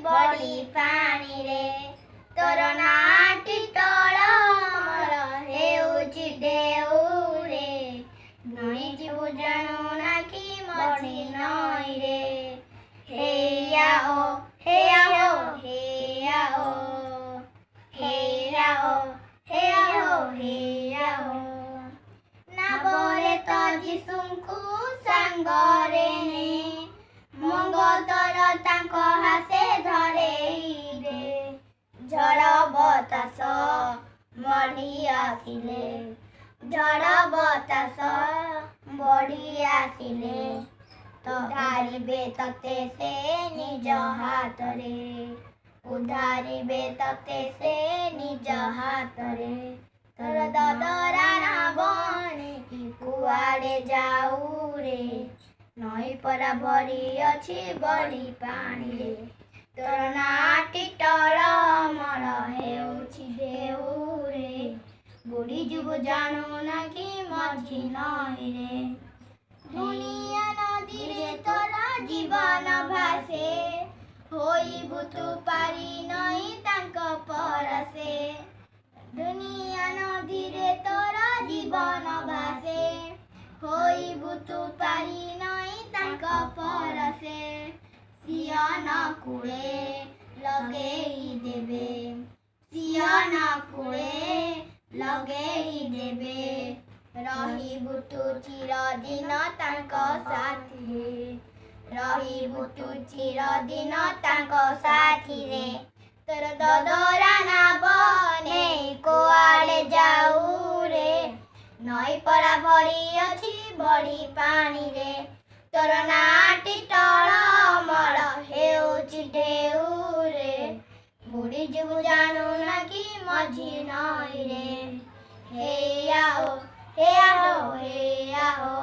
बड़ी पानी रे तोर नाटी तल अमर हेउछि ढेउ रे नई जीवु जानू ना कि मझी नई रे हेया हो हेया हो हेया हो हेया हो हेया हो हेया हो नाबरे तो जिसुंकु सांगरे ने मंगतर तांको हासे धरेई दे झड़ बतास मढ़ी आसिले झड़ बतास बढ़ी आसिले तो धारिबे तते से निज हाथ रे उधारिबे तते से निज हाथ रे तोर ददरा ना बने कुआड़े जाऊ रे नई परा भरी अछि बड़ी पानी रे तोर नाटी तल अमर हेउछि ढेउ रे बुढ़ी जुबु जानू ना कि मझी नई रे दुनिया नदी रे तोरा जीवन भासे होइबु तू पारी नई तांक परसे दुनिया नदी रे तोरा जीवन भासे होइबु तू पारी नई तांक परसे सियन कूले लगेई देबे सियन कूले लगेई देबे रहिबु तू चिरदिन तांक साथी रे रहिबु तू चिरदिन तांक साथी रे तोर ददरा ना बने कुआड़े जाऊ रे नई परा भरी अछि बड़ी पानी रे तोर नाटी तल अमर हेउछि ढेउ रे बुढ़ी जुबु जानू ना कि मझी नई रे हेया हो हेया हो हेया हो।